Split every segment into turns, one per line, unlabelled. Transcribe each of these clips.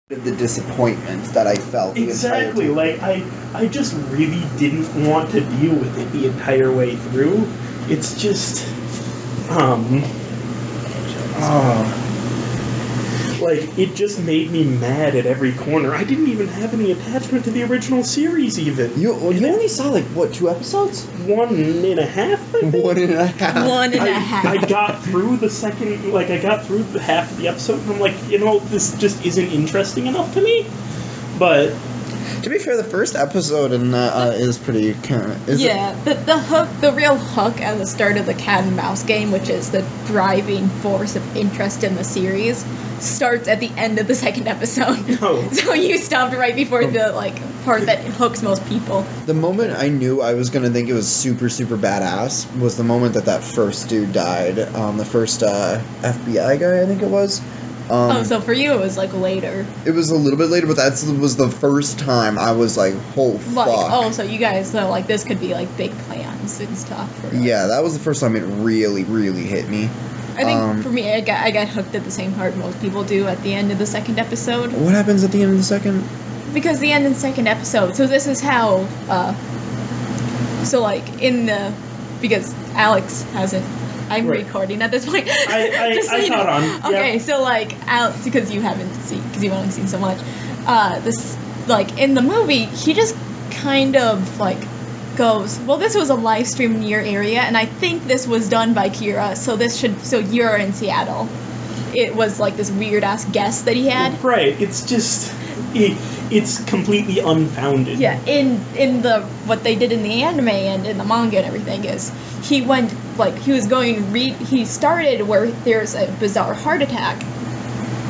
the disappointment that I felt.
Exactly. Like I just really didn't want to deal with it the entire way through. It's just, like, it just made me mad at every corner. I didn't even have any attachment to the original series, even.
You only saw, like, what, 2 episodes?
1.5, I think?
1.5.
1.5.
I got through the second, like, I got through the half of the episode, and I'm like, this just isn't interesting enough to me. But
to be fair, the first episode in is pretty kind of...
The hook, the real hook at the start of the cat and mouse game, which is the driving force of interest in the series, starts at the end of the second episode.
Oh.
So you stopped right before the, like, part that hooks most people.
The moment I knew I was going to think it was super, super badass was the moment that first dude died. The first FBI guy, I think it was.
So for you it was, like, later.
It was a little bit later, but that was the first time I was like, oh, fuck.
Like, so you guys, like, this could be, like, big plans and stuff. For
yeah, that was the first time it really, really hit me.
I think for me, I got hooked at the same part most people do at the end of the second episode.
What happens at the end of the second?
Because the end of the second episode, so this is how, because Alex hasn't, I'm recording at this point.
I caught on.
Okay,
yep.
so, like, Alex, because you've only seen so much, this, like, in the movie, he just kind of, like, goes, well, this was a live stream in your area, and I think this was done by Kira, so you're in Seattle. It was, like, this weird-ass guess that he had.
Right, it's just, it's completely unfounded.
Yeah, in the, what they did in the anime and in the manga and everything is, he went, like, he started where there's a bizarre heart attack,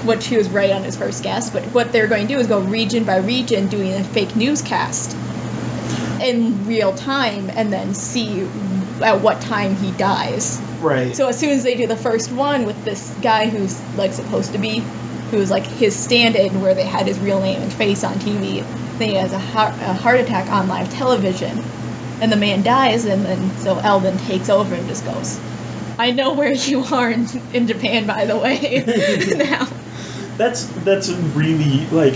which he was right on his first guess, but what they're going to do is go region by region doing a fake newscast in real time and then see at what time he dies.
Right.
So as soon as they do the first one with this guy who's, like, supposed to be, who's, like, his stand-in where they had his real name and face on TV, then he has a heart attack on live television. And the man dies, and then so Eldon takes over and just goes, I know where you are in Japan, by the way, now.
That's really, like,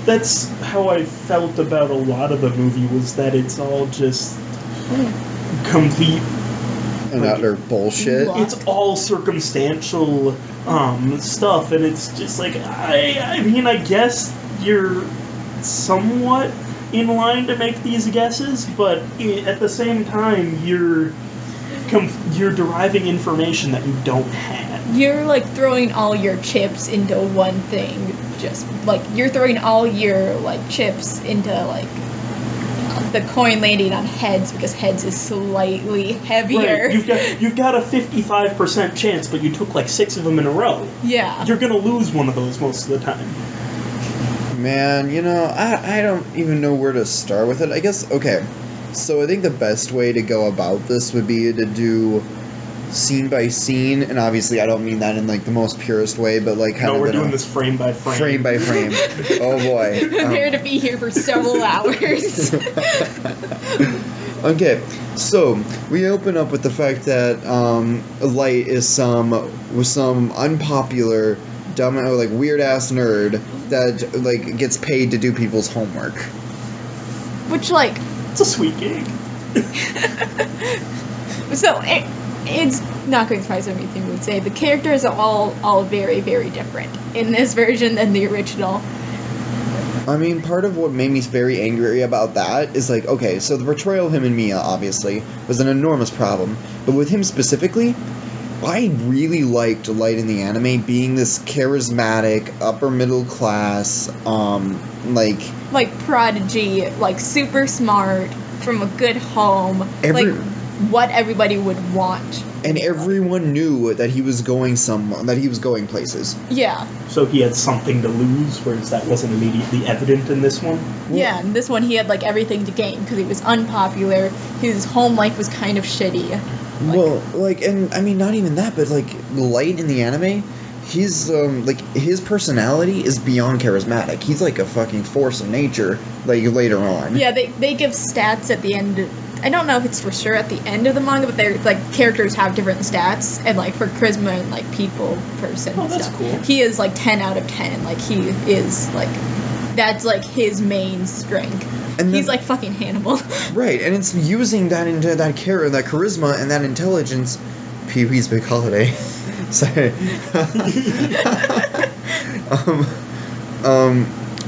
that's how I felt about a lot of the movie, was that it's all just complete
and utter bullshit.
It's all circumstantial stuff, and it's just like, I mean, I guess you're somewhat in line to make these guesses, but at the same time, you're deriving information that you don't have.
You're, like, throwing all your chips into one thing. Just, like, you're throwing all your, like, chips into, like, the coin landing on heads, because heads is slightly heavier.
Right. You've got a 55% chance, but you took, like, 6 of them in a row.
Yeah.
You're gonna lose one of those most of the time.
Man, I don't even know where to start with it. I guess, okay, so I think the best way to go about this would be to do scene by scene, and obviously I don't mean that in, like, the most purest way, but, like, kind of...
No, we're doing this frame by frame.
Frame by frame. Oh, boy.
Prepare to be here for several hours.
Okay, so we open up with the fact that Light is some unpopular, dumb, like, weird-ass nerd that, like, gets paid to do people's homework.
Which, like...
It's a sweet gig.
So, it's not going to surprise anything would say. The characters are all very, very different in this version than the original.
I mean, part of what made me very angry about that is, like, okay, so the portrayal of him and Mia, obviously, was an enormous problem. But with him specifically, I really liked Light in the anime being this charismatic, upper middle class, like
prodigy, like, super smart, from a good home, like, what everybody would want.
And everyone knew that he was going places.
Yeah.
So he had something to lose, whereas that wasn't immediately evident in this one?
Yeah, in this one he had, like, everything to gain, because he was unpopular, his home life was kind of shitty.
Like, well, like, and, I mean, not even that, but, like, Light in the anime, he's, like, his personality is beyond charismatic. He's, like, a fucking force of nature, like, later on.
Yeah, they give stats at the end I don't know if it's for sure at the end of the manga, but they're like characters have different stats, and like for charisma and like people person
Oh,
and
that's
stuff,
cool.
he is like 10 out of 10. Like he is like that's like his main strength.
And
He's
then-
like fucking Hannibal.
Right, and it's using that into that that charisma and that intelligence. Pee-wee's Big Holiday. Sorry.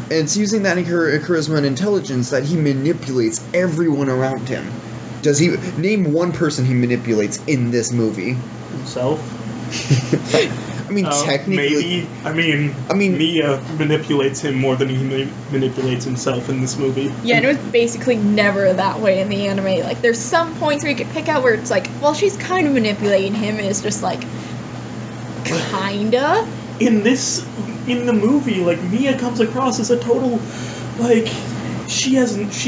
It's using that charisma and intelligence that he manipulates everyone around him. Does he name one person he manipulates in this movie?
Himself.
I mean, technically,
Maybe. I mean, Mia manipulates him more than he manipulates himself in this movie.
Yeah, and it was basically never that way in the anime. Like, there's some points where you could pick out where it's like, well, she's kind of manipulating him, and it's just like, kinda.
In the movie, like, Mia comes across as a total, like, she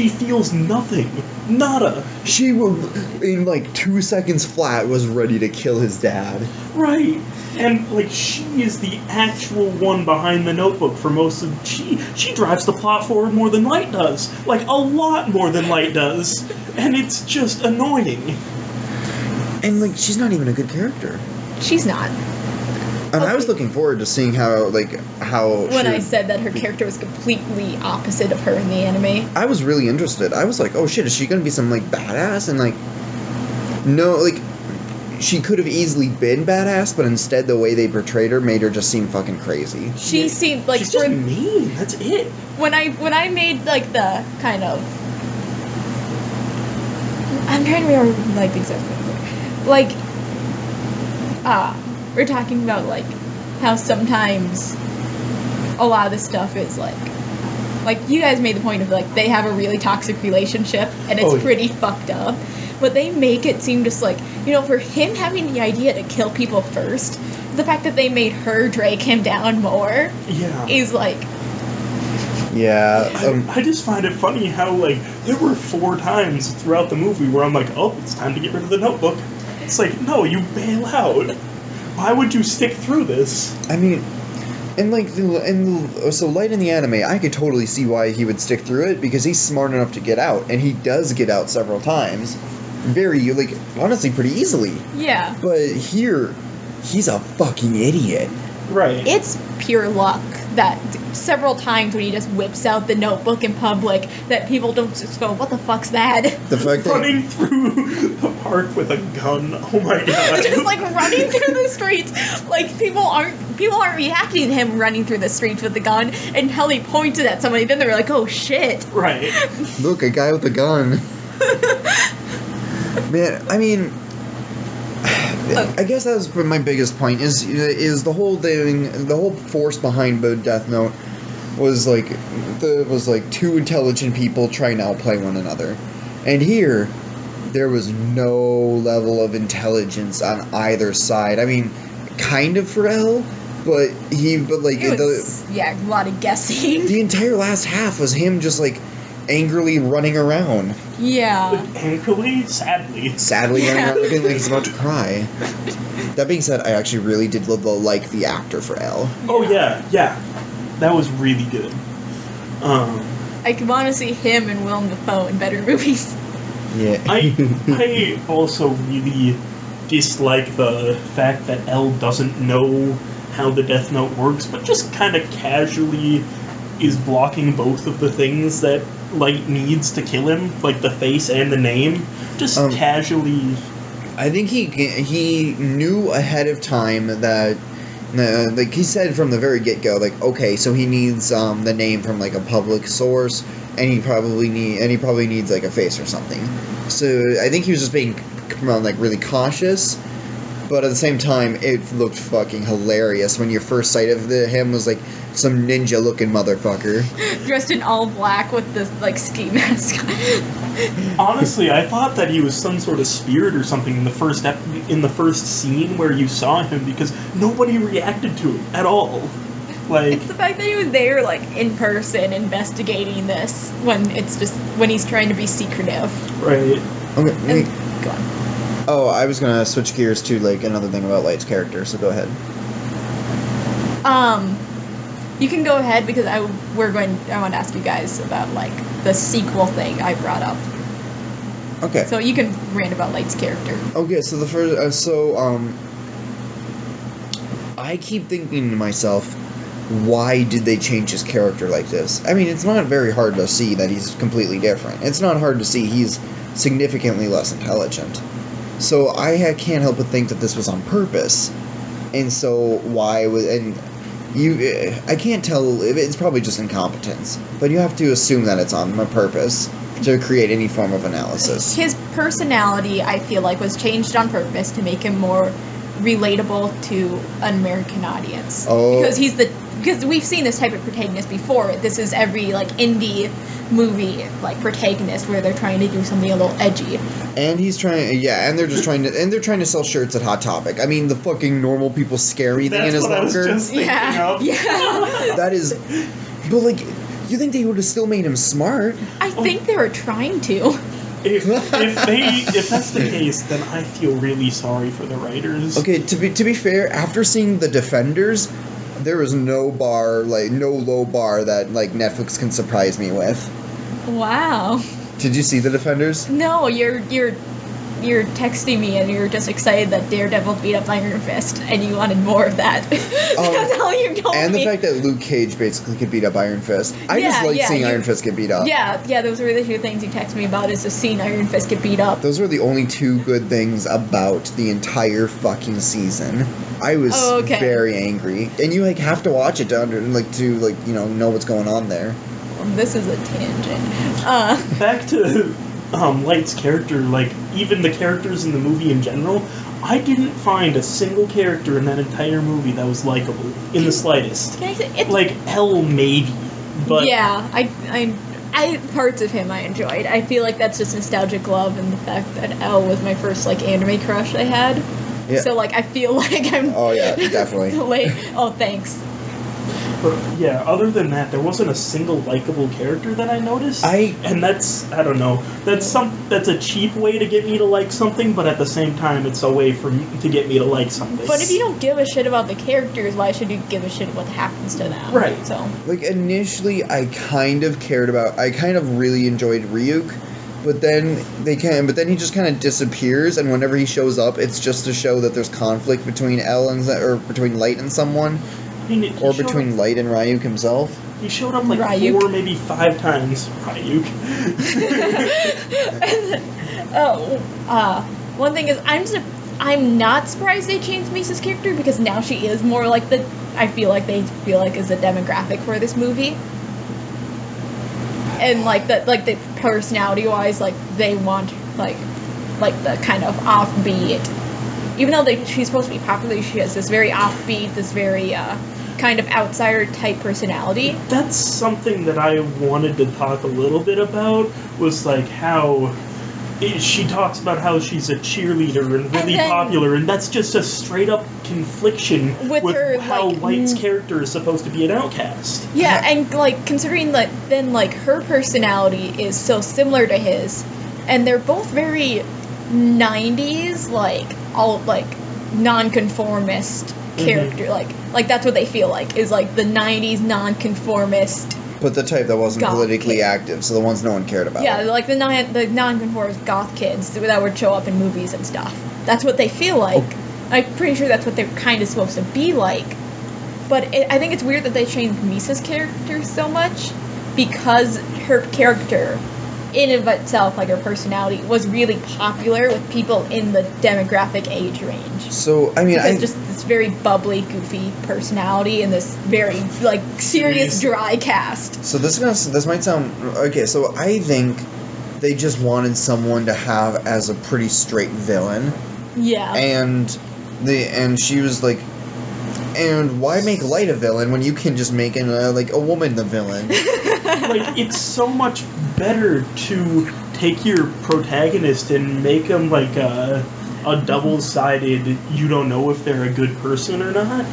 feels nothing. Nada.
she will, in like 2 seconds flat, was ready to kill his dad.
Right. And, like, she is the actual one behind the Notebook for most of... She drives the plot forward more than Light does. Like, a lot more than Light does. And it's just annoying.
And like, she's not even a good character.
She's not.
And I was
Okay.
looking forward to seeing how
When
she
I said that her character was completely opposite of her in the anime.
I was really interested. I was like, oh shit, is she gonna be some like badass? And like, no, like, she could have easily been badass, but instead the way they portrayed her made her just seem fucking crazy.
She seemed like
She's just mean. That's it.
when I made like the kind of I'm trying to remember like the exact thing. Like we're talking about like how sometimes a lot of this stuff is like you guys made the point of like they have a really toxic relationship and it's
Oh, yeah.
pretty fucked up. But they make it seem just like, you know, for him having the idea to kill people first, the fact that they made her drag him down more
Yeah.
is like,
Yeah.
I just find it funny how, like, there were 4 times throughout the movie where I'm like, oh, it's time to get rid of the Notebook. It's like, no, you bail out. Why would you stick through this?
I mean, and like, so Light in the anime, I could totally see why he would stick through it because he's smart enough to get out, and he does get out several times, very like honestly pretty easily.
yeah.
But here, he's a fucking idiot.
Right.
It's pure luck that several times when he just whips out the Notebook in public that people don't just go, what the fuck's that?
The fact that
Running through the park with a gun. Oh my god.
Just like running through the streets. Like people aren't reacting to him running through the streets with the gun until he pointed at somebody, then they're like, oh shit.
Right.
look, a guy with a gun. Man, I mean, I guess that's my biggest point is the whole thing, the whole force behind Death Note was like 2 intelligent people trying to outplay one another, and here there was no level of intelligence on either side. I mean, kind of for L, but like
It was, a lot of guessing.
the entire last half was him just like angrily running around.
Yeah.
Angrily, sadly.
Sadly running
Yeah.
around looking like he's about to cry. That being said, I actually really did like the actor for L.
Oh yeah. That was really good.
I could want to see him and Willem Dafoe in better movies.
Yeah.
I also really dislike the fact that L doesn't know how the Death Note works, but just kind of casually is blocking both of the things that Light needs to kill him, like the face and the name. Just casually.
I think he knew ahead of time that, like he said from the very get go, like okay, so he needs the name from like a public source, and he probably needs like a face or something. So I think he was just being like really cautious, but at the same time, it looked fucking hilarious when your first sight of him was like some ninja looking motherfucker.
Dressed in all black with this like ski mask.
Honestly, I thought that he was some sort of spirit or something in the first scene where you saw him, because nobody reacted to him at all. Like,
It's the fact that he was there like in person investigating this when he's trying to be secretive.
right.
Okay.
And, go on.
Oh, I was gonna switch gears to like another thing about Light's character. So go ahead.
You can go ahead because I want to ask you guys about like the sequel thing I brought up.
Okay.
So you can rant about Light's character.
Okay, so the first, I keep thinking to myself, why did they change his character like this? I mean, it's not very hard to see that he's completely different. It's not hard to see he's significantly less intelligent. So I can't help but think that this was on purpose. And so why was, and you, I can't tell, it's probably just incompetence, but you have to assume that it's on purpose to create any form of analysis.
His personality, I feel like, was changed on purpose to make him more relatable to an American audience.
Oh.
Because we've seen this type of protagonist before. This is every like indie movie like protagonist where they're trying to do something a little edgy.
And he's trying, yeah, and they're just trying to, and they're trying to sell shirts at Hot Topic. I mean, the fucking normal people scary thing in his
what I was
locker.
just thinking of.
Yeah.
That is, but like, you think they would have still made him smart?
I think they were trying to.
If that's the case, then I feel really sorry for the writers.
Okay, to be fair, after seeing The Defenders, there is no low bar that like Netflix can surprise me with.
Wow.
Did you see The Defenders?
No, you're texting me and you're just excited that Daredevil beat up Iron Fist and you wanted more of that. That's all you told me.
And the fact that Luke Cage basically could beat up Iron Fist. I just like seeing Iron Fist get beat up.
Yeah, those were the two things you texted me about, is just seeing Iron Fist get beat up.
Those were the only two good things about the entire fucking season. I was very angry. And you like have to watch it to know what's going on there.
This is a tangent.
Back to Light's character, like, even the characters in the movie in general, I didn't find a single character in that entire movie that was likable, in the slightest.
Can I say it's...
Like, hell, maybe, but...
Yeah, I parts of him I enjoyed. I feel like that's just nostalgic love and the fact that Elle was my first, like, anime crush I had.
Yeah.
So, like, I feel like I'm...
Oh, yeah, definitely.
Oh, thanks.
But, yeah, other than that, there wasn't a single likable character that I noticed. And that's, I don't know, that's a cheap way to get me to like something, but at the same time, it's a way to get me to like something.
But if you don't give a shit about the characters, why should you give a shit what happens to them?
Right.
So.
Like, initially, I kind of really enjoyed Ryuk, but then he just kind of disappears, and whenever he shows up, it's just to show that there's conflict between or between Light and someone. Or between Light and Ryuk himself.
He showed up like
Ryuk.
4, maybe 5 times. Ryuk.
One thing is, I'm not surprised they changed Misa's character, because now she is more like I feel like they feel like is a demographic for this movie. And the personality wise, like they want like the kind of offbeat. Even though she's supposed to be popular, she has this very offbeat, this very kind of outsider type personality.
That's something that I wanted to talk a little bit about, was like how she talks about how she's a cheerleader and really popular, and that's just a straight up confliction with her, how Light's character is supposed to be an outcast.
Yeah, and like considering that then like her personality is so similar to his, and they're both very 90s, all nonconformist character, like that's what they feel like, is like the 90s nonconformist,
but the type that wasn't politically active, so the ones no one cared about.
Yeah, like the nonconformist goth kids that would show up in movies and stuff. That's what they feel like. Okay. I'm pretty sure that's what they're kind of supposed to be like. But I think it's weird that they changed Misa's character so much, because her character in of itself, like her personality, was really popular with people in the demographic age range.
So, I mean,
just this very bubbly, goofy personality and this very, like, serious, dry cast.
So this might sound... Okay, so I think they just wanted someone to have as a pretty straight villain.
Yeah.
And she was like... And why make Light a villain when you can just make a woman the villain?
Like, it's so much better to take your protagonist and make them like a double-sided, you don't know if they're a good person or not,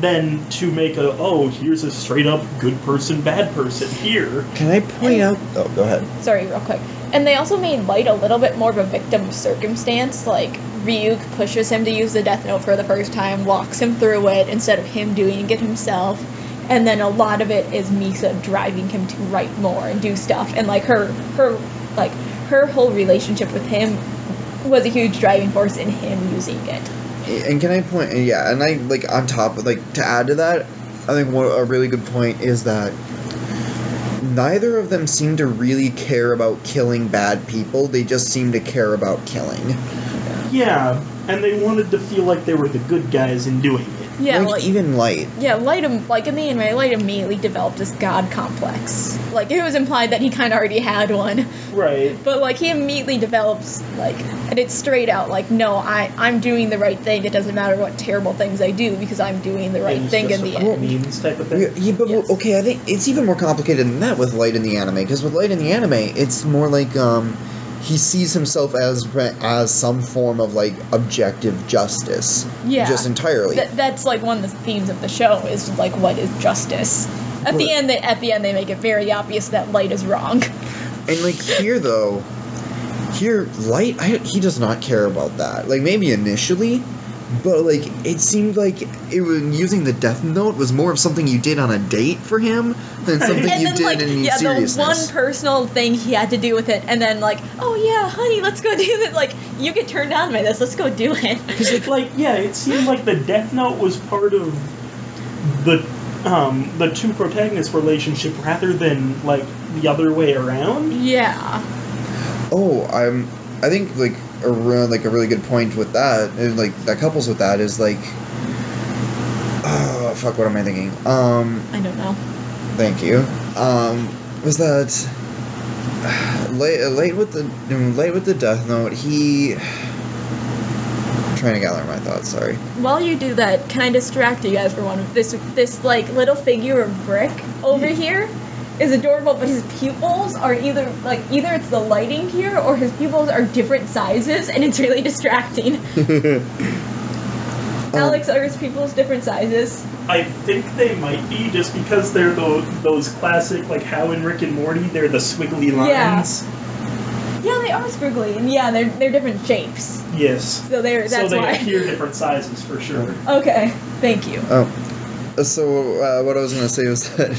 than to make here's a straight-up good person, bad person here.
Can I point out... Oh, go ahead.
Sorry, real quick. And they also made Light a little bit more of a victim of circumstance. Like, Ryuk pushes him to use the Death Note for the first time, walks him through it instead of him doing it himself. And then a lot of it is Misa driving him to write more and do stuff. And, like, her like her whole relationship with him was a huge driving force in him using it.
And can I point? Yeah, and I like on top of like to add to that, I think a really good point is that neither of them seem to really care about killing bad people. They just seem to care about killing.
Yeah, and they wanted to feel like they were the good guys in doing it.
Yeah,
like even Light.
Yeah, Light, like in the anime, Light immediately developed this god complex. Like, it was implied that he kind of already had one.
Right.
But, like, he immediately develops, like, and it's straight out, like, no, I'm doing the right thing. It doesn't matter what terrible things I do because I'm doing the right thing in the end.
Means type of thing.
Yeah, but
Yes.
okay, I think it's even more complicated than that with Light in the anime. Because with Light in the anime, it's more like he sees himself as some form of like objective justice.
Yeah.
Just entirely.
That's, like, one of the themes of the show is, like, what is justice? At the end, they make it very obvious that Light is wrong.
And like here though, Light, he does not care about that. Like maybe initially, but like it seemed like it was using the Death Note was more of something you did on a date for him than something
And
you
then,
did
like,
in
yeah,
seriousness.
the one personal thing he had to do with it, and then, like, oh yeah, honey, let's go do it. Like, you get turned on by this, let's go do it.
It seemed like the Death Note was part of the two protagonists' relationship rather than like the other way around.
Yeah.
Oh, I think like a really good point with that, and like that couples with that is like, oh fuck, what am I thinking?
I don't know.
Thank you. Was that late with the Death Note? I'm trying to gather my thoughts. Sorry.
While you do that, can I distract you guys for one? This like little figure of Brick over here is adorable, but his pupils are either it's the lighting here or his pupils are different sizes, and it's really distracting. Alex, are his pupils different sizes?
I think they might be just because they're those classic like how in Rick and Morty they're the squiggly lines.
Yeah, they are squiggly, and yeah, they're different shapes.
Yes.
So that's
they
why.
appear different sizes for sure.
Okay, thank you.
So what I was gonna say was that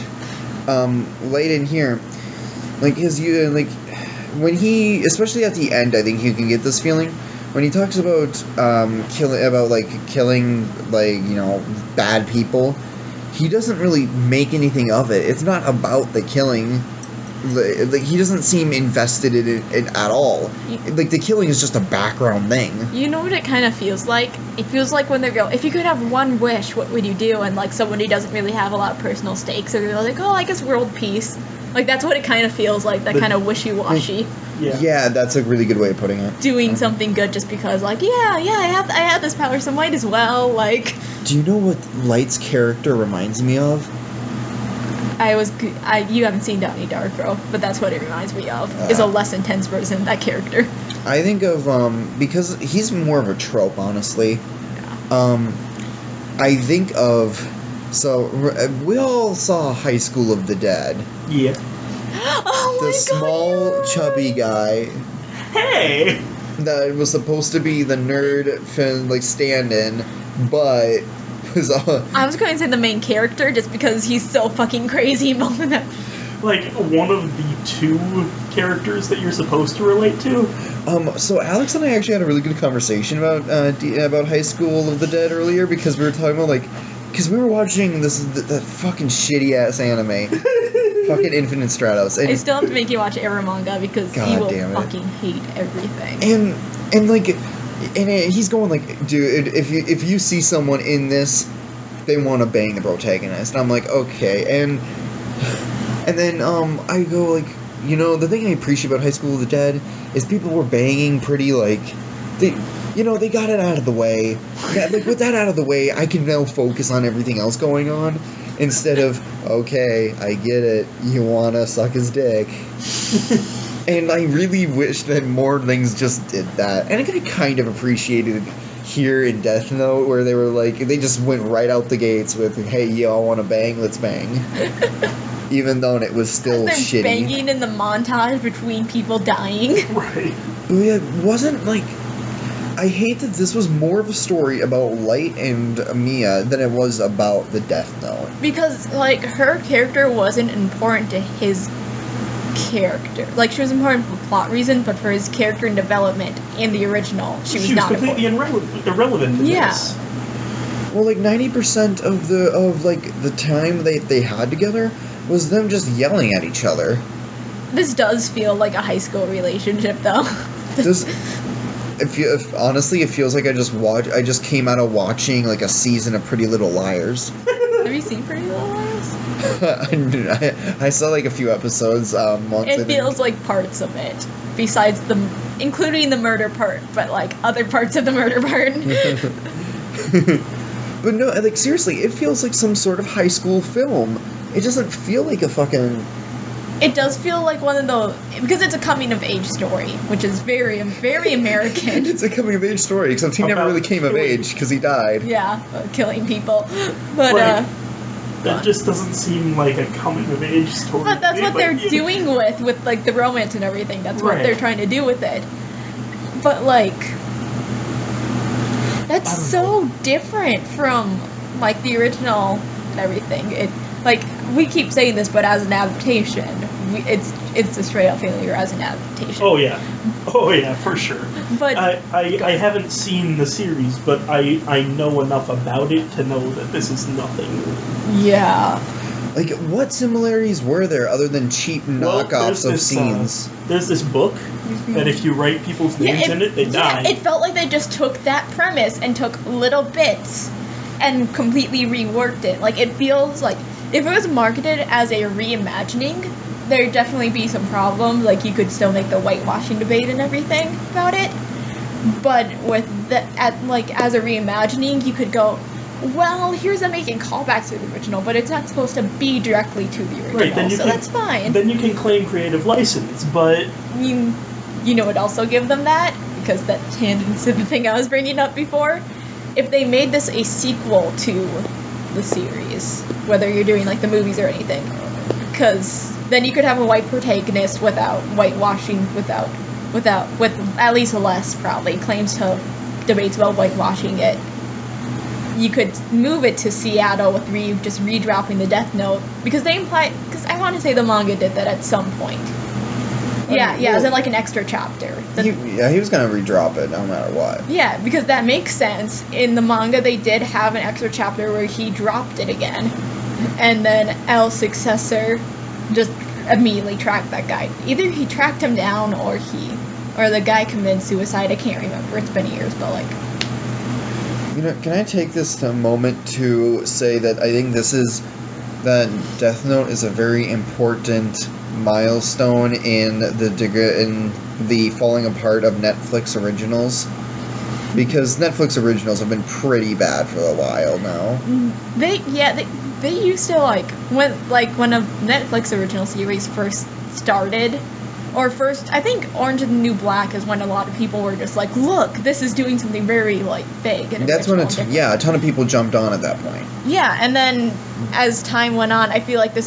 late in here, like when he, especially at the end, I think you can get this feeling when he talks about killing bad people. He doesn't really make anything of it. It's not about the killing. Like he doesn't seem invested in it at all. Like the killing is just a background thing.
You know what it kind of feels like? It feels like when they go, if you could have one wish, what would you do? And like someone who doesn't really have a lot of personal stakes, or they're like, oh, I guess world peace. Like that's what it kind of feels like. That kind of wishy-washy.
Yeah, that's a really good way of putting it.
Doing something good just because, like, I have this power, so might as well. Like.
Do you know what Light's character reminds me of?
You haven't seen Donnie Darko, but that's what it reminds me of. Is a less intense version of that character.
I think of because he's more of a trope, honestly. Yeah. I think of we all saw High School of the Dead.
Yeah.
Oh my
the small,
God,
chubby guy.
Hey.
That was supposed to be the nerd stand-in, but was
I was going to say the main character just because he's so fucking crazy.
Like one of the two characters that you're supposed to relate to.
So Alex and I actually had a really good conversation about High School of the Dead earlier because we were talking about because we were watching that fucking shitty ass anime, fucking Infinite Stratos. And
I still have to make you watch Eromanga because
God
he will
damn it.
fucking hate everything.
And he's going like, dude, if you see someone in this, they want to bang the protagonist. And I'm like, okay, and then I go like, the thing I appreciate about High School of the Dead is people were banging pretty they got it out of the way. Like with that out of the way, I can now focus on everything else going on instead of okay, I get it, you wanna suck his dick. And I really wish that more things just did that. And I kind of appreciated it here in Death Note, where they were like, they just went right out the gates with, hey, y'all want to bang? Let's bang. Even though it was still
They're
shitty.
banging in the montage between people dying.
Right.
Yeah, it wasn't like... I hate that this was more of a story about Light and Mia than it was about the Death Note.
Because, like, her character wasn't important to his character. Like, she was important for plot reason, but for his character and development in the original, she was not
completely irrelevant in
Yeah.
this.
Well, like 90% of the time they had together was them just yelling at each other.
This does feel like a high school relationship, though.
This, honestly, it feels like I just came out of watching like a season of Pretty Little Liars.
Have you seen Pretty Little Liars?
I saw like a few episodes once.
It feels like parts of it, besides including the murder part, but like other parts of the murder part.
But no, like seriously, it feels like some sort of high school film. It doesn't feel like a fucking...
It does feel like one of those, because it's a coming of age story, which is very, very American.
It's a coming of age story, except he never really came of age because he died.
Yeah, killing people. But
Right. That just doesn't seem like a coming of age story.
but that's
to me,
what they're
like,
doing with like the romance and everything. That's what
Right.
they're trying to do with it. But like, that's
I
so different from like the original and everything. It like we keep saying this, but as an adaptation, it's a straight up failure as an adaptation.
Oh yeah, for sure.
But
I haven't seen the series, but I know enough about it to know that this is nothing.
yeah,
Like, what similarities were there other than cheap
Well,
knockoffs of
there's
scenes?
There's this book that if you write people's names in it, they die.
It felt like they just took that premise and took little bits and completely reworked it. Like, it feels like if it was marketed as a reimagining, there'd definitely be some problems. Like, you could still make the whitewashing debate and everything about it. But with as a reimagining, you could go, well, here's them making callbacks to the original, but it's not supposed to be directly to the original,
Right, then you
so
can-
that's fine.
Then you can claim creative license, but
You know what also give them that? Because that tangents to the thing I was bringing up before. If they made this a sequel to the series, whether you're doing like the movies or anything, because then you could have a white protagonist without whitewashing, with at least less probably claims to debates about whitewashing it. You could move it to Seattle with just redropping the Death Note, because I want to say the manga did that at some point. Yeah, as in like an extra chapter.
He was gonna redrop it no matter what.
Yeah, because that makes sense. In the manga, they did have an extra chapter where he dropped it again, and then L's successor just immediately tracked that guy. Either he tracked him down, or the guy committed suicide. I can't remember. It's been years, but like.
You know, can I take this moment to say that I think that Death Note is a very important milestone in the falling apart of Netflix originals, because Netflix originals have been pretty bad for a while now.
They used to when a Netflix original series first started. Or first, I think Orange is the New Black is when a lot of people were just like, look, this is doing something very, big. And
That's when
original and
a ton of people jumped on at that point.
Yeah, and then as time went on, I feel like it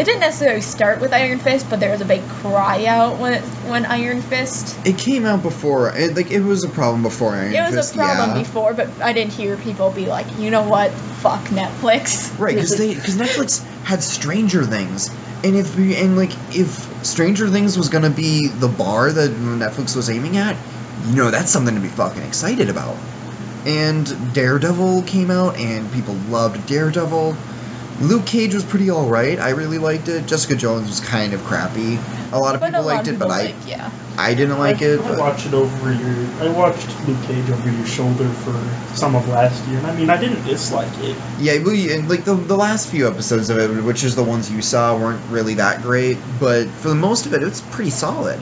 didn't necessarily start with Iron Fist, but there was a big cry out when Iron Fist.
It came out before, it was a problem before Iron Fist.
It was a problem before, but I didn't hear people be like, you know what, fuck Netflix.
Right, because Netflix had Stranger Things, and if Stranger Things was gonna be the bar that Netflix was aiming at, that's something to be fucking excited about. And Daredevil came out, and people loved Daredevil. Luke Cage was pretty alright. I really liked it. Jessica Jones was kind of crappy. A lot of people liked it, but I didn't like it.
I watched Luke Cage over your shoulder for some of last year, and I didn't dislike it.
Yeah, and the last few episodes of it, which is the ones you saw, weren't really that great, but for the most of it, it's pretty solid.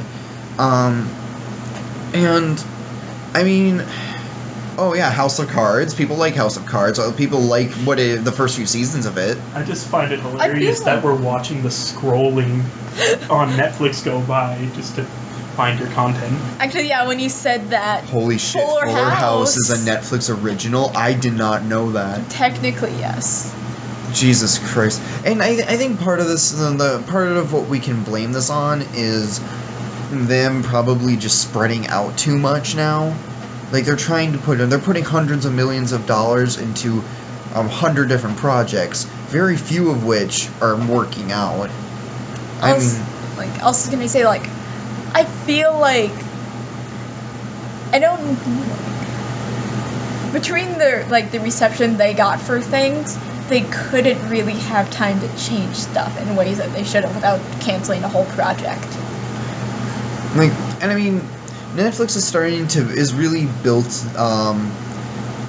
Oh yeah, House of Cards. People like House of Cards. People like the first few seasons of it.
I just find it hilarious that we're watching the scrolling on Netflix go by just to find your content.
Actually, yeah, when you said that.
Holy shit, Fuller House is a Netflix original? I did not know that.
Technically, yes.
Jesus Christ. And I think part of this, part of what we can blame this on is them probably just spreading out too much now. They're putting hundreds of millions of dollars into 100 different projects, very few of which are working out. I
Also,
mean,
like, I was gonna say, like, I feel like I don't between the reception they got for things, they couldn't really have time to change stuff in ways that they should have without canceling a whole project.
like, and I mean, Netflix is really built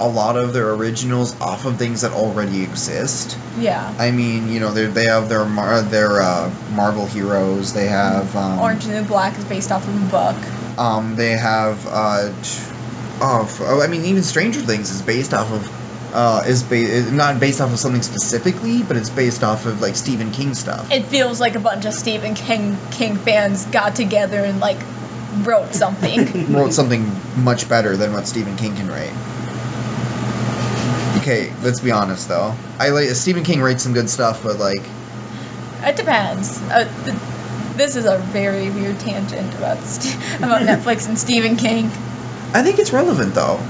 a lot of their originals off of things that already exist.
Yeah.
I mean, you know, they have their Marvel heroes. They have
Orange is the New Black is based off of a book.
They have I mean, even Stranger Things is based off of is not based off of something specifically, but it's based off of like Stephen King stuff.
It feels like a bunch of Stephen King fans got together and like wrote something.
Wrote something much better than what Stephen King can write. Okay, let's be honest though. Stephen King writes some good stuff, but like
It depends. This is a very weird tangent about Netflix and Stephen King.
I think it's relevant though.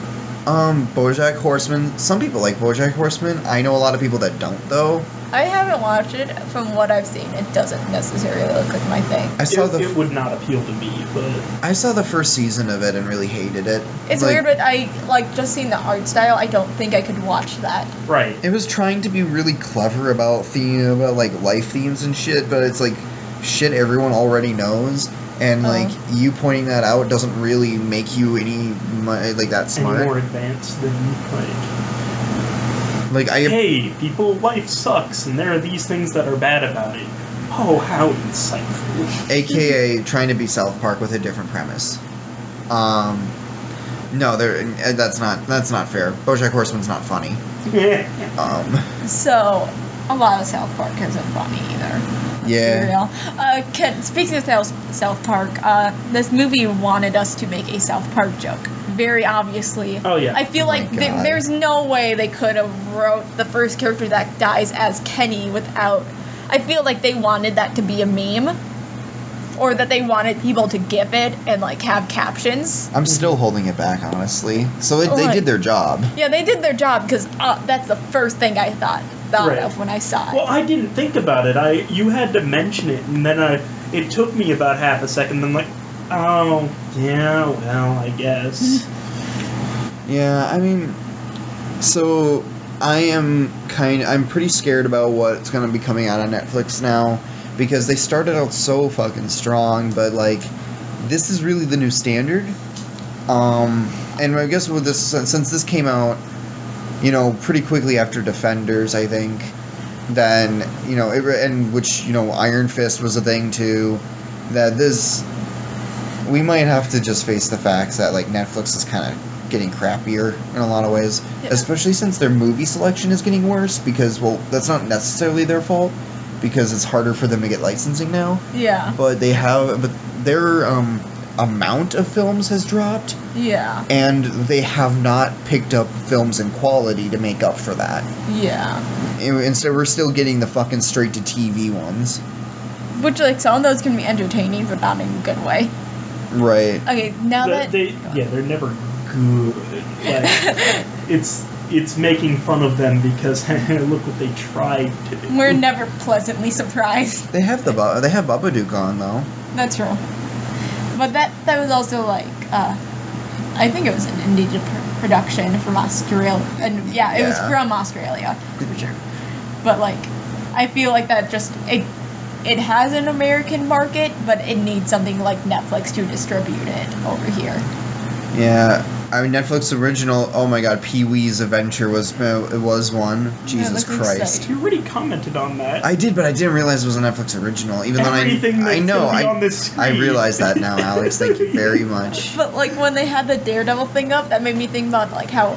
BoJack Horseman. Some people like BoJack Horseman. I know a lot of people that don't though.
I haven't watched it. From what I've seen, it doesn't necessarily look like my thing.
It would not appeal to me, but
I saw the first season of it and really hated it.
It's weird, but I like just seeing the art style. I don't think I could watch that.
right.
It was trying to be really clever about like life themes and shit, but it's like shit everyone already knows, and like you pointing that out doesn't really make you any like that smart.
Any more advanced than
Like
hey, people, life sucks, and there are these things that are bad about it. Oh, how insightful.
AKA trying to be South Park with a different premise. No, that's not fair. BoJack Horseman's not funny.
So, a lot of South Park isn't funny either.
Yeah.
Speaking of South Park, this movie wanted us to make a South Park joke. Very obviously.
Oh, yeah.
I feel
Oh my
like
God.
there's no way they could have wrote the first character that dies as Kenny without... I feel like they wanted that to be a meme. Or that they wanted people to give it and, like, have captions.
I'm still holding it back, honestly. So they did their job.
Yeah, they did their job, because that's the first thing I thought
Right.
of when I saw it.
Well, I didn't think about it. You had to mention it, and then it took me about half a second. Then, like, oh, yeah, well, I guess.
Yeah, I mean, so I'm pretty scared about what's gonna be coming out on Netflix now, because they started out so fucking strong, but like, this is really the new standard. And I guess with this, since this came out, you know, pretty quickly after Defenders, I think, then, you know, and which, you know, Iron Fist was a thing too, that we might have to just face the facts that, like, Netflix is kind of getting crappier in a lot of ways,
Yeah.
especially since their movie selection is getting worse, because, well, that's not necessarily their fault, because it's harder for them to get licensing now,
Yeah.
but their amount of films has dropped,
Yeah.
and they have not picked up films in quality to make up for that.
Yeah.
And so we're still getting the fucking straight-to-TV ones.
Which, like, some of those can be entertaining, but not in a good way.
Right.
Okay, now that...
They're never good. Like, it's making fun of them because look what they tried to do.
We're never pleasantly surprised.
They have Babadook on, though.
That's true. But that was also, like, I think it was an indie production from Australia. And, yeah, it was
Yeah.
from Australia, for sure. But, like, I feel like that just... It has an American market, but it needs something like Netflix to distribute it over here.
Yeah. I mean, Netflix original, oh my god, Pee-wee's Adventure was one. Jesus
looks
Christ.
exciting.
You already commented on that.
I did, but I didn't realize it was a Netflix original, even
Everything
though I
that's
know,
gonna be on this screen.
I realize that now, Alex. Thank you very much.
But, like, when they had the Daredevil thing up, that made me think about, like, how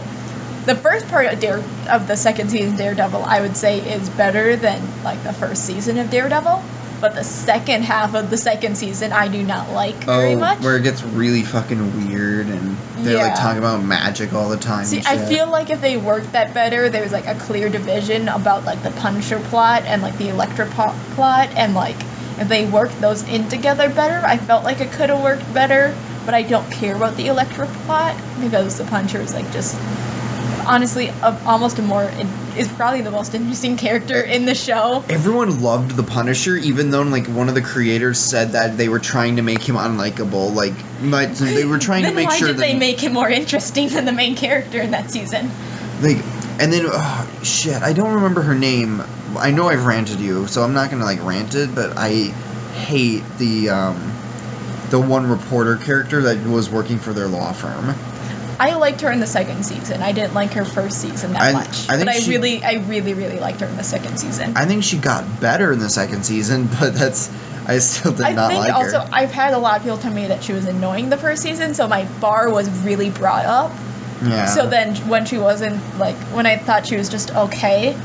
the first part of the second season of Daredevil, I would say, is better than, like, the first season of Daredevil. But the second half of the second season, I do not like very much.
Where it gets really fucking weird, and they're, like,
Yeah.
talking about magic all the time.
See,
and
I
shit.
feel like if they worked that better, there was, like, a clear division about, like, the Punisher plot and, like, the Elektra plot, and, like, if they worked those in together better, I felt like it could have worked better. But I don't care about the Elektra plot, because the Punisher is, like, just... honestly, almost a more is probably the most interesting character in the show.
Everyone loved the Punisher, even though like one of the creators said that they were trying to make him unlikable. Like, they were trying to make
why
sure
did
that
they make him more interesting than the main character in that season?
like, and then shit, I don't remember her name. I know I've ranted you, so I'm not gonna like rant it, but I hate the one reporter character that was working for their law firm.
I liked her in the second season. I didn't like her first season that much.
I
really liked her in the second season.
I think she got better in the second season, but I still did not like her.
I think also, I've had a lot of people tell me that she was annoying the first season, so my bar was really brought up.
Yeah.
So then when she wasn't, like, when I thought she was just okay,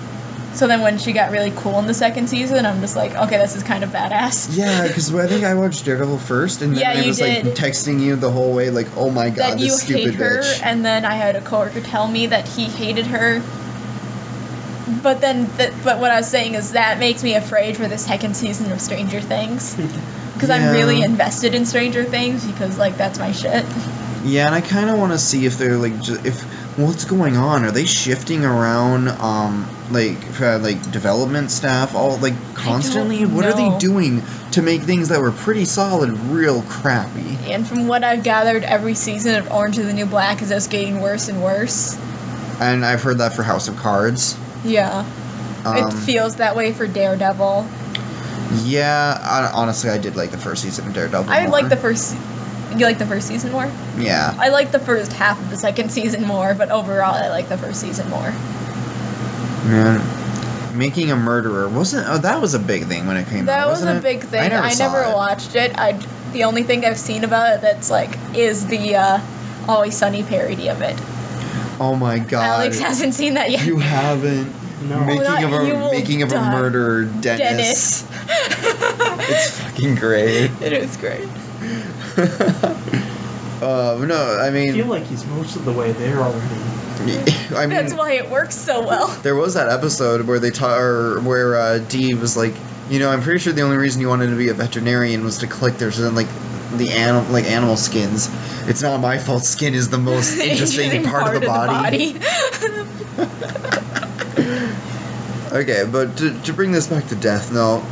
so then when she got really cool in the second season, I'm just like, okay, this is kind of badass.
Yeah, because I think I watched Daredevil first, and then I was like texting you the whole way, like, oh my god, this stupid bitch. That you hate her,
and then I had a coworker tell me that he hated her. But then, but what I was saying is that makes me afraid for the second season of Stranger Things. Because I'm really invested in Stranger Things, because, like, that's my shit.
Yeah, and I kind of want to see if they're, like, what's going on? Are they shifting around, like development staff all, like, constantly? What are they doing to make things that were pretty solid real crappy?
And from what I've gathered, every season of Orange is the New Black is just getting worse and worse.
And I've heard that for House of Cards.
Yeah. It feels that way for Daredevil.
Yeah, honestly, I did like the first season of Daredevil more.
like the first... You like the first season more?
Yeah.
I like the first half of the second season more, but overall I like the first season more.
Man, Making a Murderer that was a big thing when it came out.
That was a big thing. I never watched it. The only thing I've seen about it that's like is the Always Sunny parody of it.
Oh my god.
Alex hasn't seen that yet.
You haven't.
No.
Making of a Murderer, Dennis. It's fucking great.
It is great.
No, I mean...
I feel like he's most of the way there already.
I mean,
that's why it works so well.
There was that episode where where Dee was like, you know, I'm pretty sure the only reason you wanted to be a veterinarian was to collect their animal skins. It's not my fault. Skin is the most interesting part of the body. Okay, but to bring this back to Death Note.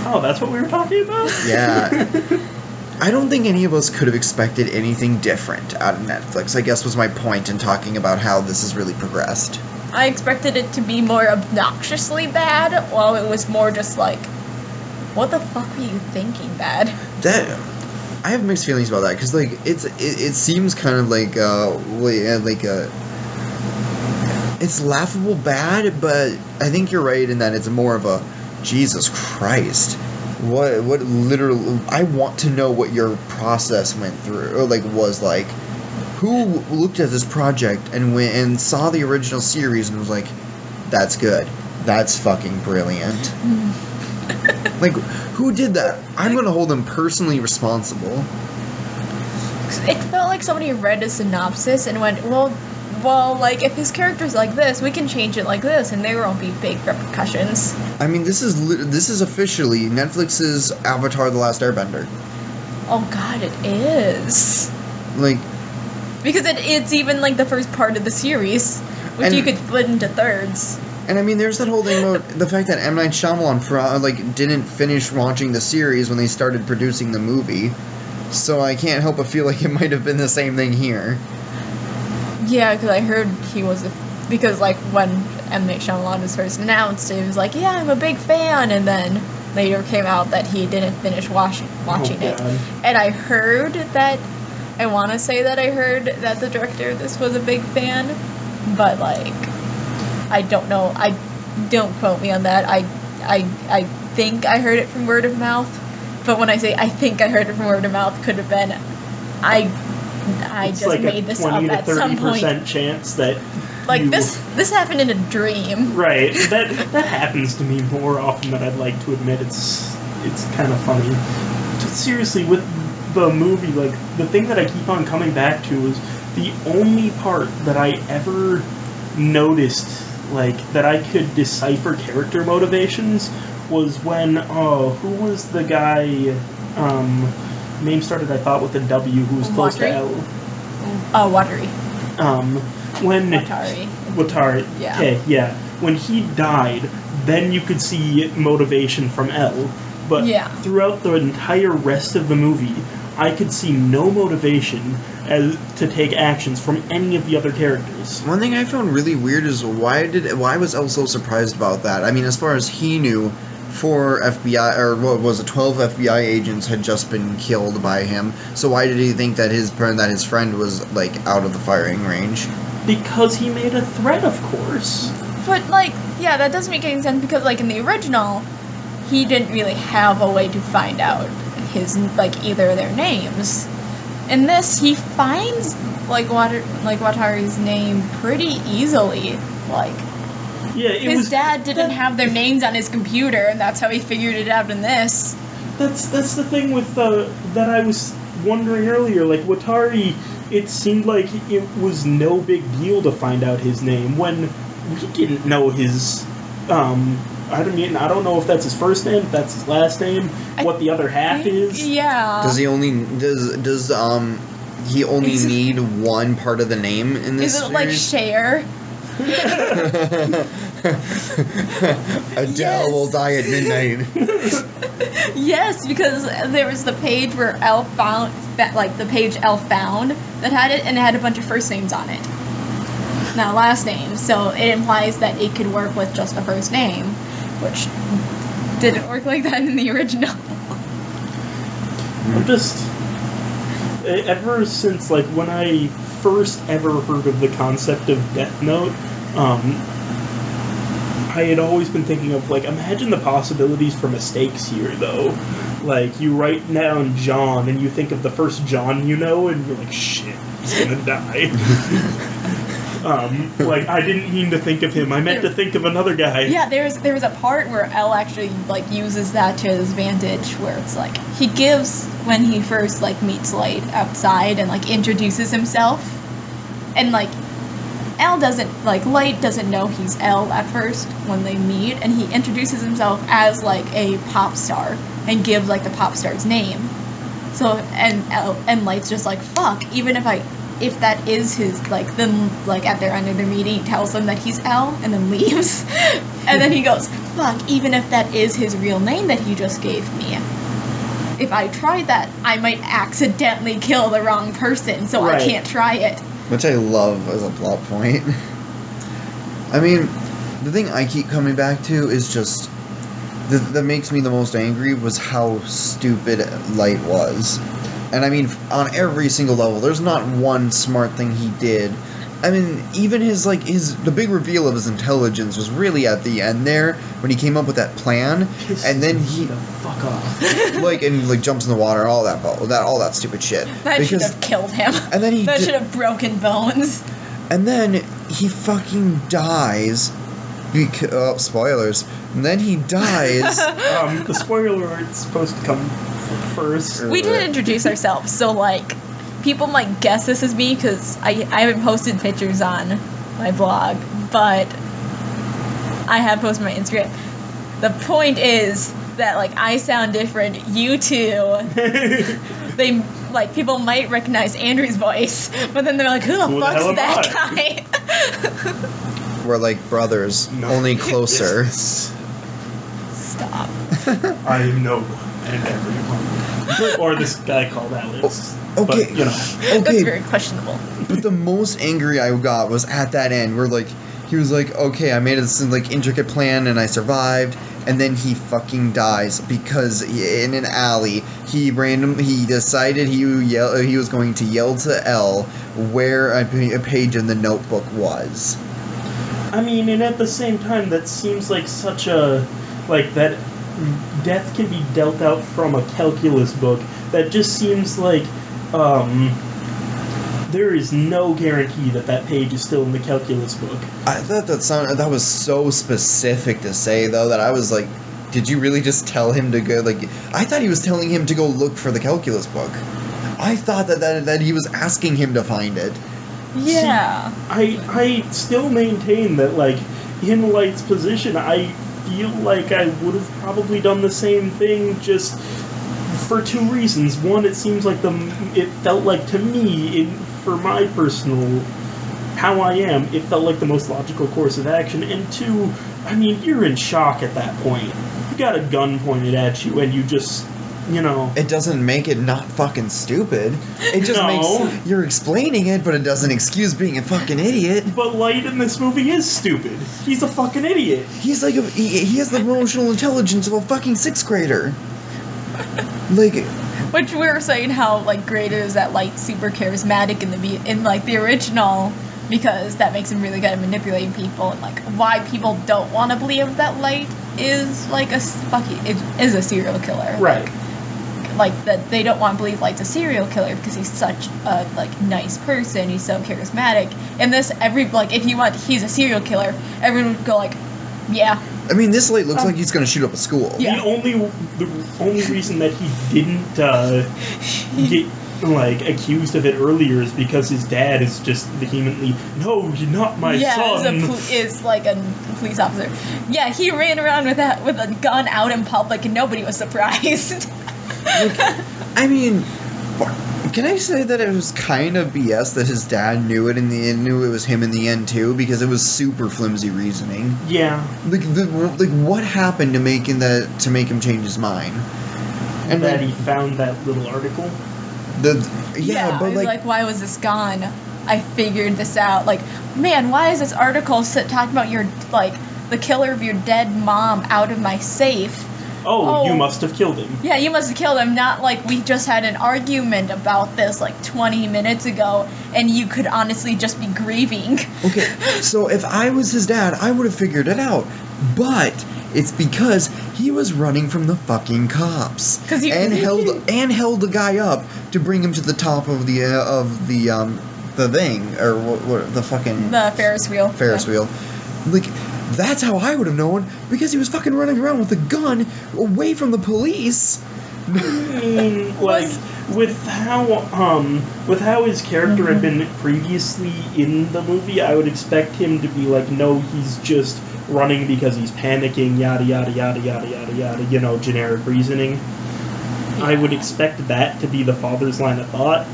Oh, that's what we were talking about?
Yeah. I don't think any of us could have expected anything different out of Netflix, I guess was my point in talking about how this has really progressed.
I expected it to be more obnoxiously bad, while it was more just like, what the fuck were you thinking, bad?
I have mixed feelings about that, because, like, it seems kind of like it's laughable bad, but I think you're right in that it's more of a, Jesus Christ. What literally, I want to know what your process went through, or like was like. Who looked at this project and went and saw the original series and was like, that's good, that's fucking brilliant. Like, who did that? I'm gonna hold them personally responsible.
It felt like somebody read a synopsis and went, well, like, if his character's like this, we can change it like this, and there won't be big repercussions.
I mean, this is officially Netflix's Avatar: The Last Airbender.
Oh god, it is.
Like,
because it's even like the first part of the series, which you could split into thirds.
And I mean, there's that whole thing about the fact that M. Night Shyamalan didn't finish watching the series when they started producing the movie, so I can't help but feel like it might have been the same thing here.
Yeah, because I heard he was because like when M. Night Shyamalan was first announced, he was like, yeah, I'm a big fan, and then later came out that he didn't finish watching it. And I heard that, I want to say that I heard that the director of this was a big fan, but like, I don't know. Don't quote me on that. I think I heard it from word of mouth, but when I say I think I heard it from word of mouth, could have been I
it's
just
like
made this up at some point.
20% chance that
this happened in a dream.
Right. That happens to me more often than I'd like to admit. It's kind of funny. Just seriously, with the movie, like, the thing that I keep on coming back to is the only part that I ever noticed, like, that I could decipher character motivations was when, who was the guy, name started, I thought, with a W, who was close to L.
Watari.
When...
Watari.
Watari.
Yeah.
Okay, yeah. when he died, then you could see motivation from L. But
Yeah.
throughout the entire rest of the movie, I could see no motivation to take actions from any of the other characters.
One thing I found really weird is why was El so surprised about that? I mean, as far as he knew, 4 FBI, or what was it, 12 FBI agents had just been killed by him. So why did he think that his friend was, like, out of the firing range?
Because he made a threat, of course.
But, like, yeah, that doesn't make any sense because, like, in the original, he didn't really have a way to find out his, like, either of their names. In this, he finds, like, Watari's name pretty easily. Like,
Yeah,
his dad didn't have their names on his computer, and that's how he figured it out in this.
That's the thing with that I was wondering earlier. Like Watari, it seemed like it was no big deal to find out his name when we didn't know his. I don't know if that's his first name, if that's his last name, what the other half is.
Yeah.
Does he only he only
Is it-
need one part of the name in this
Is it like
series?
Cher?
Adele
Yes.
will die at midnight.
Yes, because there was the page where Elle found the page Elle found that had it, and it had a bunch of first names on it, not last names. So it implies that it could work with just a first name, which didn't work like that in the original.
I'm just ever since like when I first ever heard of the concept of Death Note, I had always been thinking of like, imagine the possibilities for mistakes here though. Like you write down John and you think of the first John you know and you're like, shit, he's gonna die. Like I didn't mean to think of him. I meant to think of another guy.
Yeah, there was a part where Elle actually like uses that to his advantage, where it's like he gives when he first like meets Light outside and like introduces himself, and like Elle doesn't like Light doesn't know he's Elle at first when they meet, and he introduces himself as like a pop star and gives like the pop star's name. So and Light's just like fuck, even if that is his, like, then, like, at their end of their meeting, he tells them that he's Elle, and then leaves. And then he goes, fuck, even if that is his real name that he just gave me, if I tried that, I might accidentally kill the wrong person, so
Right.
I can't try it.
Which I love as a plot point. I mean, the thing I keep coming back to is just that makes me the most angry was how stupid Light was. And I mean, on every single level, there's not one smart thing he did. I mean, even the big reveal of his intelligence was really at the end there, when he came up with that plan, and then he,
the fuck off.
jumps in the water, all that stupid shit.
That should
Because,
have killed him.
and then
That should have broken bones.
and then he fucking dies. Spoilers. And then he dies.
The spoiler alert's supposed to come first.
We did introduce ourselves, so, like, people might guess this is me, because I haven't posted pictures on my blog, but I have posted my Instagram. The point is that, like, I sound different, you too. People might recognize Andrew's voice, but then they're like, who the
Who the
fuck's
hell am
that
I?
guy?
We're like brothers,
No.
only closer.
Stop.
I know and everyone. Or this guy called Alex.
Okay.
But, you know.
That's
Okay,
very questionable.
but the most angry I got was at that end, where he was like, okay, I made this intricate plan and I survived, and then he fucking dies because in an alley he decided he was going to yell to Elle where a page in the notebook was.
I mean, and at the same time, that seems like such a... Like, that death can be dealt out from a calculus book. That just seems like, there is no guarantee that page is still in the calculus book.
I thought that was so specific to say, though, that I was like, did you really just tell him to go, I thought he was telling him to go look for the calculus book. I thought that he was asking him to find it.
Yeah.
I still maintain that, like, in Light's position, I feel like I would have probably done the same thing, just for two reasons. One, it seems like it felt like to me, for my personal how I am, it felt like the most logical course of action. And two, I mean, you're in shock at that point. You got a gun pointed at you, and you just, you know.
It doesn't make it not fucking stupid. It just
No.
makes you're explaining it, but it doesn't excuse being a fucking idiot.
But Light in this movie is stupid. He's a fucking idiot.
He's like he has the emotional intelligence of a fucking sixth grader. Like,
Which we were saying how like great it is that Light's super charismatic in like the original, because that makes him really good at manipulating people, and like why people don't want to believe that Light is like a is a serial killer.
Right.
Like that they don't want to believe Light's a serial killer because he's such a like nice person. He's so charismatic. And this if you want he's a serial killer, everyone would go like, yeah.
I mean, this Light looks like he's gonna shoot up a school.
Yeah.
The only reason that he didn't get like accused of it earlier is because his dad is just vehemently, no, you're not my son.
Is like a police officer. Yeah, he ran around with a gun out in public and nobody was surprised.
I mean, can I say that it was kind of BS that his dad knew it knew it was him in the end too, because it was super flimsy reasoning.
Yeah.
Like what happened to make him change his mind?
And that he found that little article.
But
he's like, why was this gone? I figured this out. Like, man, why is this article talking about your the killer of your dead mom out of my safe?
Oh, you must have killed him.
Yeah, you must have killed him. Not like we just had an argument about this like 20 minutes ago, and you could honestly just be grieving.
Okay, so if I was his dad, I would have figured it out. But it's because he was running from the fucking cops and held the guy up to bring him to the top of the thing, or what the fucking
the Ferris wheel.
Ferris wheel. Like, that's how I would have known, because he was fucking running around with a gun away from the police.
I mean, like, with how his character had been previously in the movie, I would expect him to be like, no, he's just running because he's panicking, yada yada yada yada yada yada, you know, generic reasoning. Yeah. I would expect that to be the father's line of thought.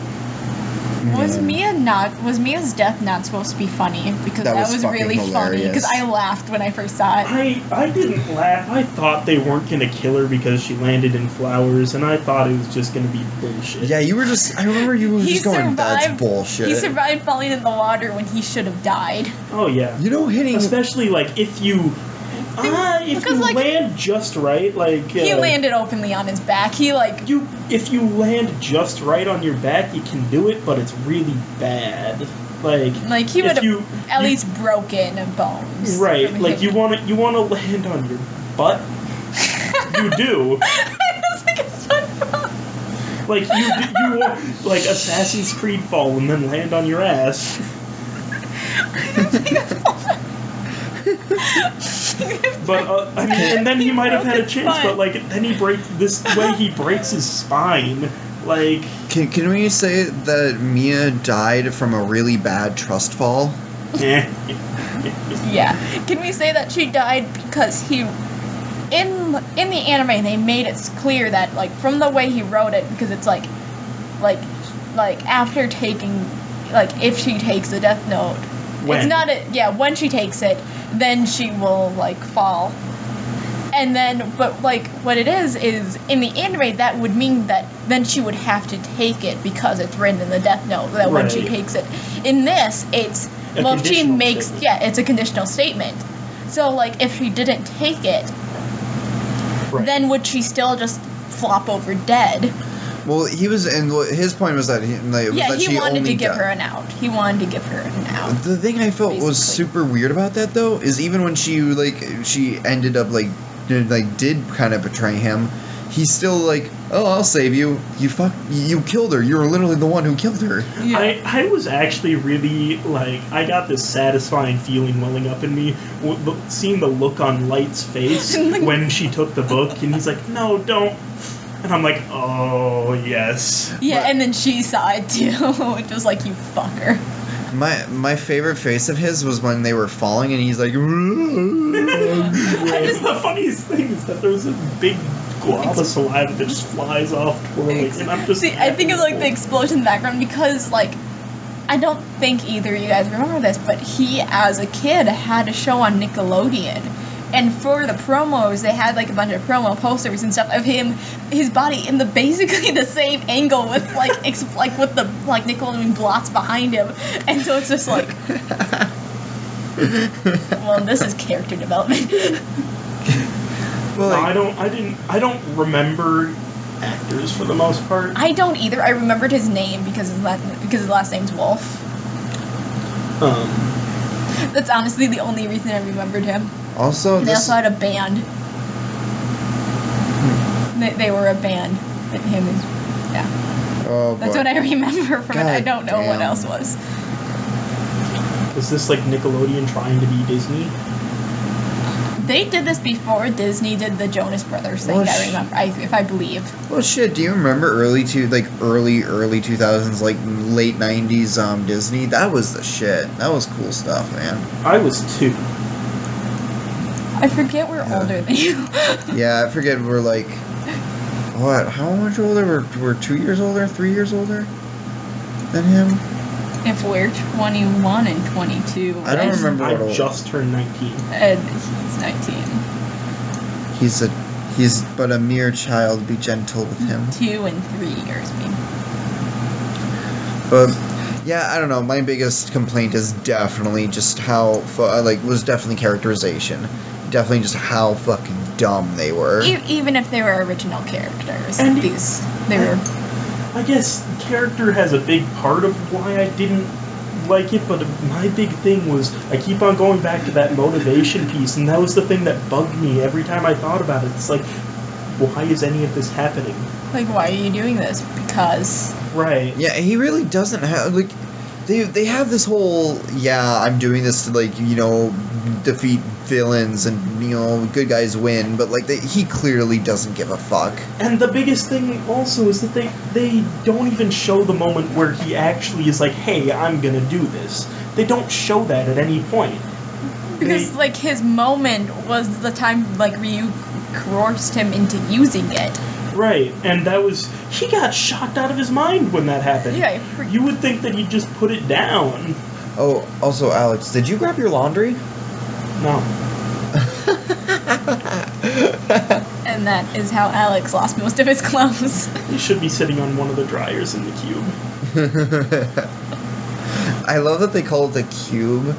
Was Mia's death not supposed to be funny? Because that was really
hilarious.
Funny. Because I laughed when I first saw it.
I didn't laugh. I thought they weren't going to kill her because she landed in flowers, and I thought it was just going to be bullshit.
Yeah, you were just... I remember you were just going, that's bullshit.
He survived falling in the water when he should have died.
Oh, yeah.
You know, hitting...
Especially, like, if you land just right, like...
he landed openly on his back.
If you land just right on your back, you can do it, but it's really bad. Like
he would have at least broken bones.
Right, like you want to land on your butt. You do.
I don't think it's fun.
Like you want, like Assassin's Creed fall and then land on your ass. But I mean, and then he might have had a chance. But like, then he breaks his spine. Like,
can we say that Mia died from a really bad trust fall?
Yeah. Can we say that she died because he, in the anime, they made it clear that like from the way he wrote it, because it's like after taking, like if she takes the Death Note, it's not when she takes it, then she will like fall. And then, but like what it is in the anime that would mean that then she would have to take it because it's written in the Death Note that when she takes it. In this, it's if she makes statement. It's a conditional statement. So like if she didn't take it, then would she still just flop over dead?
Well, his point was that he
wanted to give her an out. He wanted to give her an out.
The thing I felt was super weird about that though is even when she ended up did kind of betray him, he's still like, oh, I'll save you. You killed her. You were literally the one who killed her.
Yeah. I was actually really I got this satisfying feeling welling up in me, seeing the look on Light's face when she took the book, and he's like, no, don't. And I'm like, oh, yes.
Yeah, and then she saw it too. It was like, you fucker.
My favorite face of his was when they were falling and he's like...
The funniest thing is that there's a big glob of saliva that just flies off twirling, and I'm just...
See, I think of the explosion in the background because I don't think either of you guys remember this, but he, as a kid, had a show on Nickelodeon. And for the promos, they had like a bunch of promo posters and stuff of him, his body in the basically the same angle with like like with the like Nickelodeon blots behind him, and so it's just like, well, this is character development.
Well,
No, I don't remember actors for the most part.
I don't either. I remembered his name because his last name's Wolf. That's honestly the only reason I remembered him.
also,
They
this,
also had a band. They were a band. Him and yeah.
oh,
That's
boy.
what I remember from it. I
God
don't know what
damn.
else was.
Is this like Nickelodeon trying to be Disney?
They did this before Disney did the Jonas Brothers thing.
Well,
I remember, if I believe.
Well, shit. Do you remember early 2000s, like late 90s Disney? That was the shit. That was cool stuff, man.
I was 2.
I forget we're
Yeah.
older than you.
Yeah, I forget we're like, what? How much older? We're 2 years older, 3 years older than him.
If we're 21 and 22,
I don't remember what
I
old.
just turned 19.
And he's 19.
He's but a mere child. Be gentle with him.
2 and 3 years, maybe.
But yeah, I don't know. My biggest complaint is definitely just how was definitely characterization. Definitely just how fucking dumb they were.
Even if they were original characters,
And-
they were.
I guess character has a big part of why I didn't like it, but my big thing was I keep on going back to that motivation piece, and that was the thing that bugged me every time I thought about it. It's like, why is any of this happening?
Like, why are you doing this? Because.
Right.
Yeah, he really doesn't have like. They have this whole I'm doing this to defeat villains and good guys win, but like he clearly doesn't give a fuck.
And the biggest thing also is that they don't even show the moment where he actually is like, hey, I'm gonna do this. They don't show that at any point.
Because, like, his moment was the time, like, Ryu coerced him into using it.
Right, and he got shocked out of his mind when that happened.
Yeah,
You would think that he'd just put it down.
Oh, also, Alex, did you grab your laundry?
No.
and that is how Alex lost most of his clothes.
He should be sitting on one of the dryers in the cube.
I love that they call it the cube,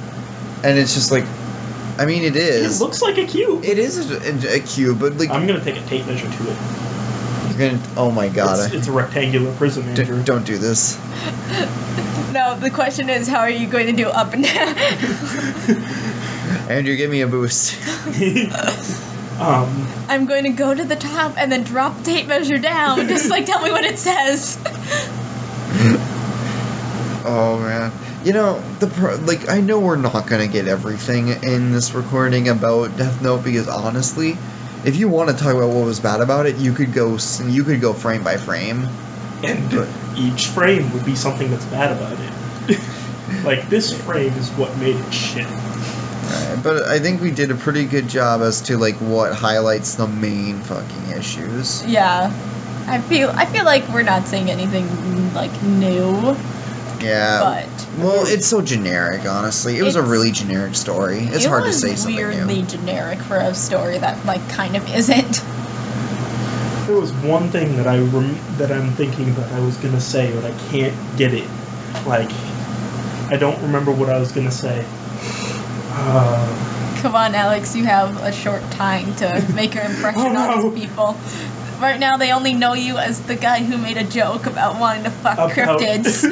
and it's just like, I mean, it is.
It looks like a cube.
It is a cube, but like
I'm gonna take a tape measure to it.
you're gonna. Oh my god!
It's a rectangular prism, Andrew.
Don't do this.
No, the question is, how are you going to do up and down?
Andrew, give me a boost.
I'm going to go to the top and then drop the tape measure down. Just, like, tell me what it says.
Oh man, I know we're not gonna get everything in this recording about Death Note because honestly, if you want to talk about what was bad about it, you could go frame by frame.
And each frame would be something that's bad about it. Like, this frame is what made it shit.
But I think we did a pretty good job as to like what highlights the main fucking issues.
Yeah. I feel like we're not saying anything, like, new.
Yeah.
But
Well, it's so generic, honestly. It was a
It's-
really generic story. It's hard to say something
weirdly
new.
generic for a story that, like, kind of isn't.
There was one thing that that I'm thinking that I was gonna say, but I can't get it. Like, I don't remember what I was gonna say.
Come on, Alex, you have a short time to make your impression on these people. Right now, they only know you as the guy who made a joke about wanting to fuck cryptids.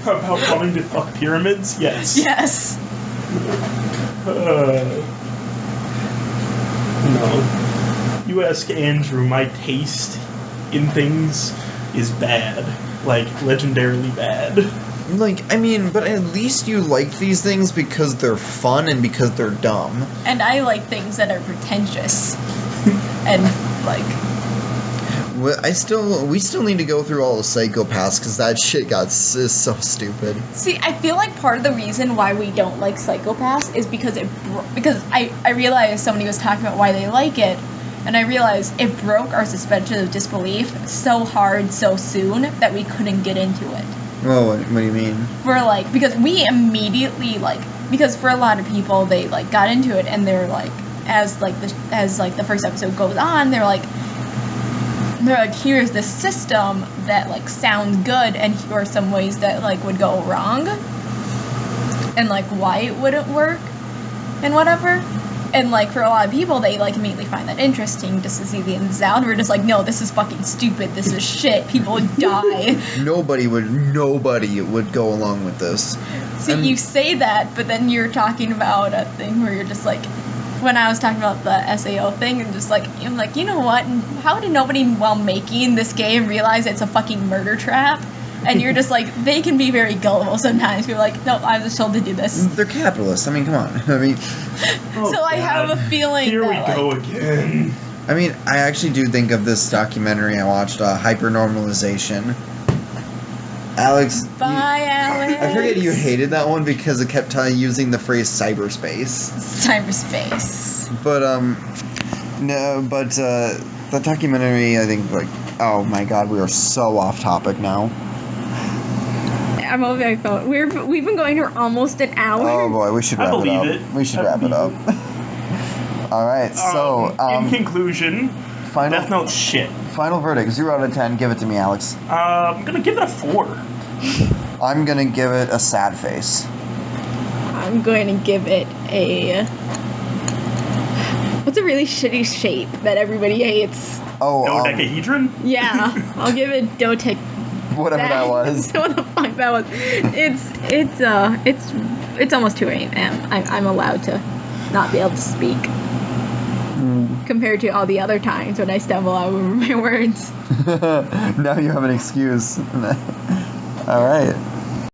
About wanting to fuck pyramids? Yes.
Yes.
No. You ask Andrew, my taste in things is bad. Like, legendarily bad.
Like, I mean, but at least you like these things because they're fun and because they're dumb.
And I like things that are pretentious. And, like...
We still need to go through all the Psychopaths because that shit is so stupid.
See, I feel like part of the reason why we don't like Psychopaths is because I realized somebody was talking about why they like it, and I realized it broke our suspension of disbelief so hard so soon that we couldn't get into it.
Well, what do you mean?
For like, because we immediately like, because for a lot of people they like got into it and they're like, as the first episode goes on, they're like, here's this system that like sounds good, and here are some ways that like would go wrong, and like why it wouldn't work, and whatever. And like for a lot of people, they like immediately find that interesting just to see the ins out. We're just like, no, this is fucking stupid. This is shit. People would die.
Nobody would go along with this.
So you say that, but then you're talking about a thing where you're just like, when I was talking about the SAO thing, and just like, I'm like, you know what? How did nobody while making this game realize it's a fucking murder trap? And you're just like, they can be very gullible sometimes. You're like, no, I was told to do this.
They're capitalists. I mean, come on. I mean,
so I have a feeling
Here
that,
we go again.
I mean, I actually do think of this documentary I watched, Hypernormalization. Alex.
Bye, Alex.
I forget you hated that one because it kept using the phrase cyberspace.
Cyberspace.
But the documentary, I think, like, oh my god, we are so off topic now.
I'm over my phone. We've been going for almost an hour.
Oh boy, we should wrap it up. We should wrap it up. All right, so
in conclusion, Death Note shit.
Final verdict: 0 out of 10. Give it to me, Alex.
I'm gonna give it a 4.
I'm gonna give it a sad face.
I'm going to give it a. What's a really shitty shape that everybody hates?
Oh,
dodecahedron?
Yeah, I'll give it Dotek.
whatever that was.
What the fuck that was? It's almost 2 a.m. I'm allowed to not be able to speak. Compared to all the other times when I stumble over my words.
Now you have an excuse. All right.